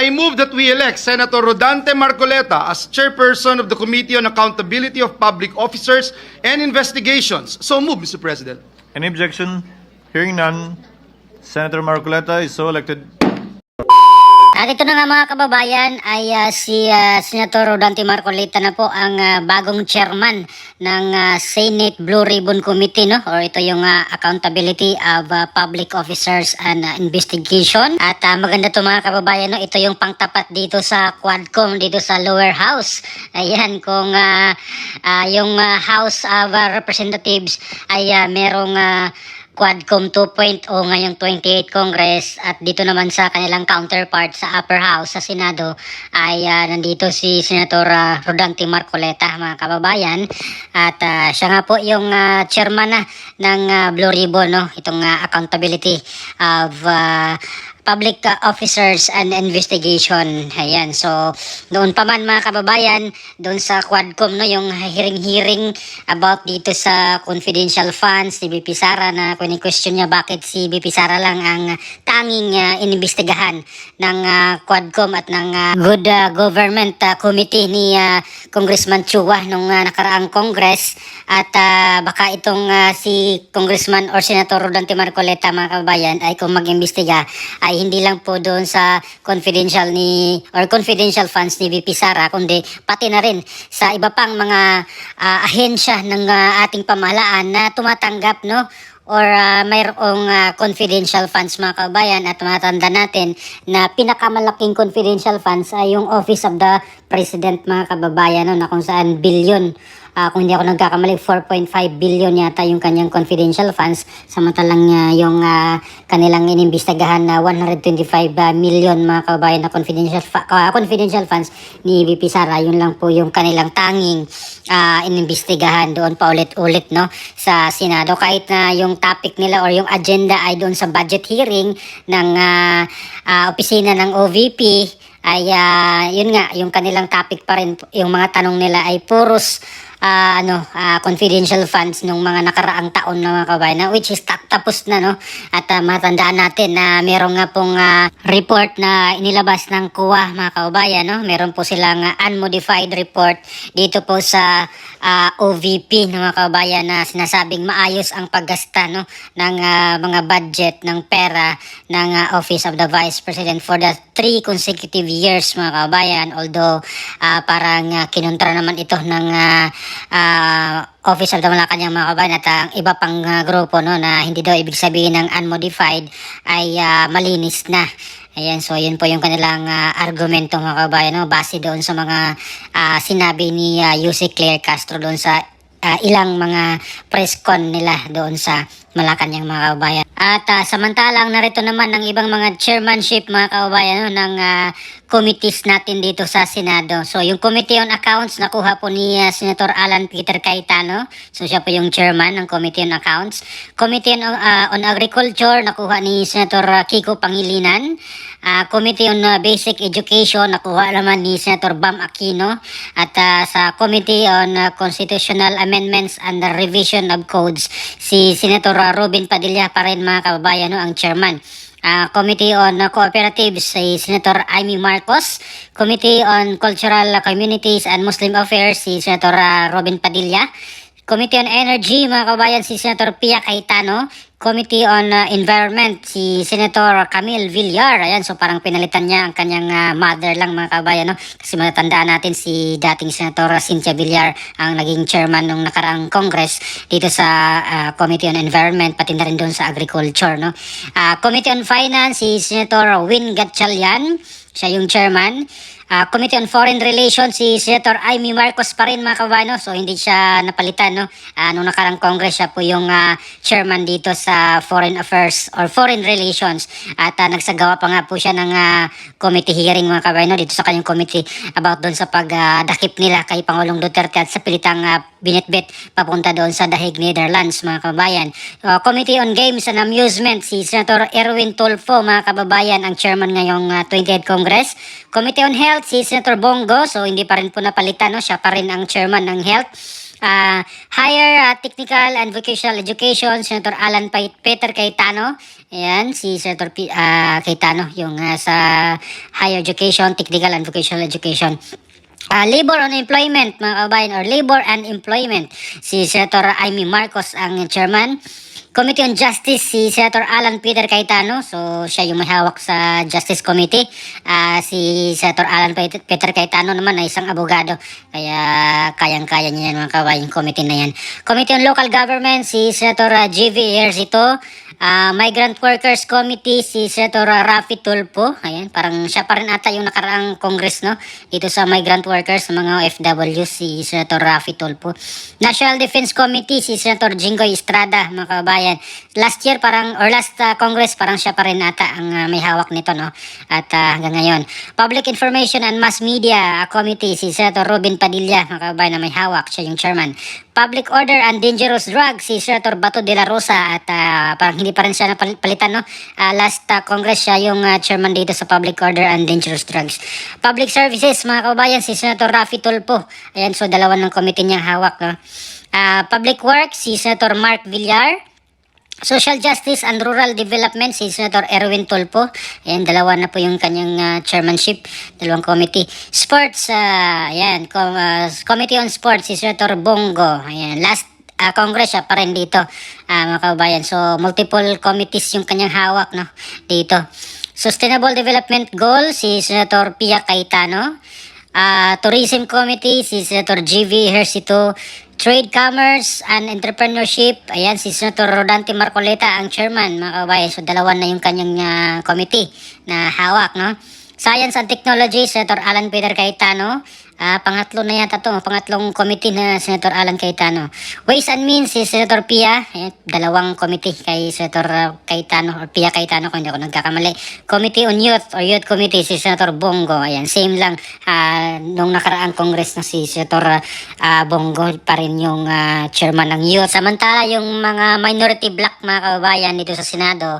I move that we elect Senator Rodante Marcoleta as chairperson of the Committee on Accountability of Public Officers and Investigations. So move, Mr. President. Any objection? Hearing none, Senator Marcoleta is so elected. At ito na nga mga kababayan ay si Senator Rodante Marcoleta na po ang bagong chairman ng Senate Blue Ribbon Committee, no? Or ito yung Accountability of Public Officers and Investigation. At maganda to mga kababayan, no? Ito yung pangtapat dito sa Quadcom, dito sa lower house. Ayan, kung yung House of Representatives ay merong Quadcom 2.0 ngayong 28th Congress, at dito naman sa kanilang counterpart sa upper house sa Senado ay nandito si Senator Rodante Marcoleta mga kababayan, at siya nga po yung chairman ng Blue Ribbon, no? Itong Accountability of Public Officers and Investigation. Ayan, so noon pa man mga kababayan, doon sa Quadcom, no, yung hearing about dito sa confidential funds ni BP Sara, na question niya bakit si BP Sara lang ang tanging inimbestigahan ng Quadcom at ng Good Government Committee ni Congressman Chua nung nakaraang Congress, at baka itong si Congressman or Senator Rodante Marcoleta mga kababayan ay kung mag-imbestiga ay hindi lang po doon sa confidential funds ni VP Sara, kundi pati na rin sa iba pang mga ahensya ng ating pamahalaan na tumatanggap, no, or mayroong confidential funds mga kabayan. At matanda natin na pinakamalaking confidential funds ay yung Office of the President mga kababayan, no, na kung saan billion, kung hindi ako nagkakamali 4.5 billion yata yung kanyang confidential funds, samantalang yung kanilang inimbestigahan na 125 million mga kababayan na confidential funds ni VP Sara, yun lang po yung kanilang tanging inimbestigahan doon pa ulit-ulit, no, sa Senado, kahit na yung topic nila or yung agenda ay doon sa budget hearing ng opisina ng OVP ay yun nga, yung kanilang topic pa rin, yung mga tanong nila ay puros confidential funds nung mga nakaraang taon na mga kabayan, which is tapos na, no. At matandaan natin na meron nga pong report na inilabas ng COA mga kabayan, no. Meron po silang unmodified report dito po sa OVP ng mga kabayan na sinasabing maayos ang paggasta, no, ng mga budget ng pera ng Office of the Vice President for the 3 consecutive years mga kabayan, although parang kinontra naman ito ng Office of the Malacanang mga kabayan at ang iba pang grupo, no, na hindi daw ibig sabihin ng unmodified ay malinis na. Ayan, so yun po yung kanilang argumento mga kabayan, no, base doon sa mga sinabi ni Yusek Claire Castro doon sa ilang mga press con nila doon sa Malacanang mga kababayan. At samantalang narito naman ang ibang mga chairmanship mga kababayan, no, ng committees natin dito sa Senado. So yung Committee on Accounts nakuha po ni Senator Alan Peter Cayetano. So siya po yung chairman ng Committee on Accounts. Committee on Agriculture nakuha ni Senator Kiko Pangilinan. Committee on Basic Education nakuha naman ni Senator Bam Aquino. At sa Committee on Constitutional Amendments and the Revision of Codes, si Senator Robin Padilla pa rin mga kababayan, no, ang chairman. Committee on Cooperatives si Senator Amy Marcos. Committee on Cultural Communities and Muslim Affairs si Senator Robin Padilla. Committee on Energy mga kababayan si Senator Pia Cayetano. Committee on Environment si Senator Camille Villar. Ayan, so parang pinalitan niya ang kanyang mother lang mga kabayan, no? Kasi matandaan natin si dating Senator Cynthia Villar ang naging chairman nung nakaraang Congress dito sa Committee on Environment, pati na rin doon sa Agriculture, no? Committee on Finance si Senator Win Gatchalian, siya yung chairman. Committee on Foreign Relations si Senator Amy Marcos pa rin mga kabayan, no? So hindi siya napalitan, no? Nung nakarang Congress siya po yung chairman dito sa Foreign Affairs or Foreign Relations, at nagsagawa pa nga po siya ng committee hearing mga kabayan, no? Dito sa kanyang committee about doon sa pagdakip nila kay Pangulong Duterte at sa pilitang binitbit papunta doon sa Dahig, Netherlands mga kababayan. Committee on Games and Amusement si Senator Erwin Tulfo mga kababayan ang chairman ngayong 28th Congress. Committee on Health si Senator Bongo, so hindi pa rin po napalitan, no? Siya pa rin ang chairman ng Health. Higher Technical and Vocational Education, Senator Alan Peter Cayetano. Ayan, si Senator Cayetano, yung sa Higher Education, Technical and Vocational Education. Labor on Employment, mga kabayan, or Labor and Employment, si Senator Amy Marcos ang chairman. Committee on Justice, si Senator Alan Peter Cayetano. So, siya yung may hawak sa Justice Committee. Si Senator Alan Peter Cayetano naman ay isang abogado. Kaya, kayang-kaya niya yan, mga kabayan, committee na yan. Committee on Local Government, si Senator G.V. Ejercito. Migrant Workers Committee, si Senator Raffy Tulfo. Ayan, parang siya pa rin ata yung nakaraang Congress, no? Dito sa Migrant Workers, sa mga OFW, si Senator Raffy Tulfo. National Defense Committee, si Senator Jinggoy Estrada, mga kababayan. Last year, last Congress, parang siya pa rin ata ang may hawak nito, no? At hanggang ngayon. Public Information and Mass Media Committee, si Senator Robin Padilla, mga kababayan, na may hawak. Siya yung chairman. Public Order and Dangerous Drugs, si Senator Bato de la Rosa, at parang hindi pa rin siya napalitan, no? Last Congress siya yung chairman dito sa Public Order and Dangerous Drugs. Public Services, mga kababayan, si Senator Raffy Tulfo. Ayan, so dalawa ng committee niya hawak, no? Public Works, si Senator Mark Villar. Social Justice and Rural Development, si Senator Erwin Tulfo. Ayan, dalawa na po yung kanyang chairmanship, dalawang committee. Sports, Committee on Sports, si Senator Bongo. Ayan, last Congress siya pa rin dito, mga kababayan. So, multiple committees yung kanyang hawak, no, dito. Sustainable Development Goal, si Senator Pia Cayetano. Tourism Committee, si Senator G.V. Ejercito. Trade, Commerce, and Entrepreneurship, ayan, si Senator Rodante Marcoleta ang chairman, mga kababayan. So, dalawa na yung kanyang committee na hawak, no? Science and Technology, Senator Alan Peter Cayetano. Pangatlo na yata to, pangatlong committee na Senator Alan Cayetano. Ways and Means, si Senator Pia. Ayan, dalawang committee kay Senator Cayetano, or Pia Cayetano kung hindi ako nagkakamali. Committee on Youth, or Youth Committee, si Senator Bongo. Ayan, same lang nung nakaraang Congress na si Senator Bongo pa rin yung chairman ng Youth. Samantala, yung mga minority black, mga kababayan dito sa Senado,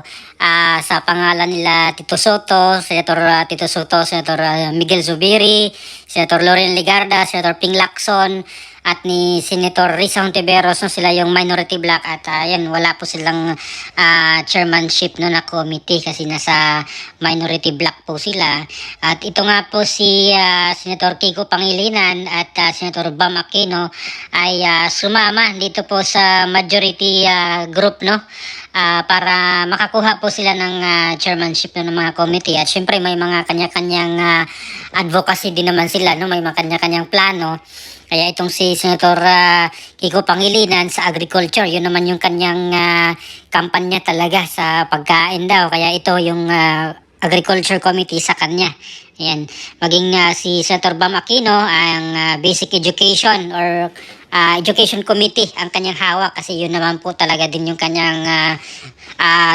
sa pangalan nila Tito Soto, Senator Tito Soto, Senator Miguel Zubiri, Senator Loren Legarda, Senator Ping Lacson, at ni Senator Risa Hontiveros, no, sila yung minority black. At yan, wala po silang chairmanship no, na committee kasi nasa minority black po sila. At ito nga po si Senator Kiko Pangilinan at Senator Bam Aquino ay sumama dito po sa majority group, no, para makakuha po sila ng chairmanship ng mga committee. At syempre may mga kanya-kanyang advocacy din naman sila, no, may mga kanya-kanyang plano. Kaya itong si Senator Kiko Pangilinan sa agriculture, yun naman yung kanyang kampanya talaga sa pagkain daw. Kaya ito yung Agriculture Committee sa kanya. Ayan. Maging si Senator Bam Aquino ang Basic Education or Education Committee ang kanyang hawak kasi yun naman po talaga din yung kanyang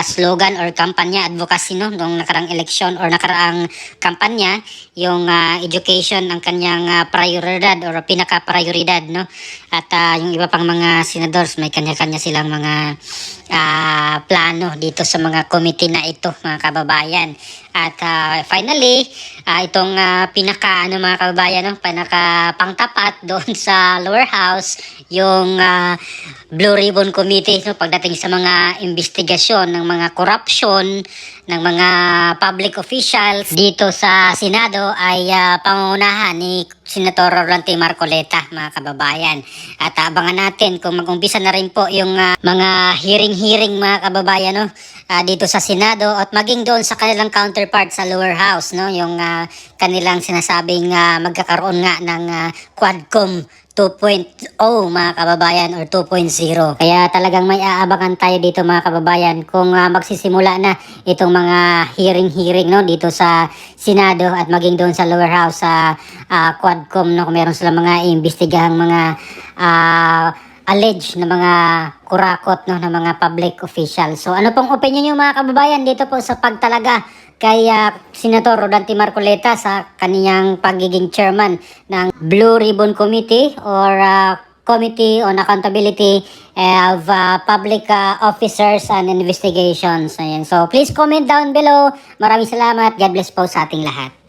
slogan or kampanya, advocacy, no, nung nakarang eleksyon or nakaraang kampanya, yung education ang kanyang prioridad or pinaka-prioridad, no. At yung iba pang mga senadors may kanya-kanya silang mga plano dito sa mga committee na ito, mga kababayan. At finally, itong mga kababayan, no, pinaka pangtapat doon sa lower house, yung Blue Ribbon Committee, no, pagdating sa mga investigasyon ng mga corruption ng mga public officials dito sa Senado ay pangunahan ni Senator Rodante Marcoleta, mga kababayan. At abangan natin kung mag-umpisa na rin po yung mga hearing-hearing, mga kababayan, no, dito sa Senado at maging doon sa kanilang counterpart sa lower house, no, yung kanilang sinasabing magkakaroon nga ng Quadcom 2.0, mga kababayan, or 2.0. Kaya talagang may aabangan tayo dito, mga kababayan, kung magsisimula na itong mga hearing, no, dito sa Senado at maging doon sa lower house sa Quadcom, no, kung meron silang mga iimbestigahang mga alleged na mga kurakot, no, ng mga public officials. So ano pong opinion niyo, mga kababayan, dito po sa pagtalaga kay Senator Rodante Marcoleta sa kaniyang pagiging chairman ng Blue Ribbon Committee or Committee on Accountability of Public Officers and Investigations. Ayan. So please comment down below. Maraming salamat. God bless po sa ating lahat.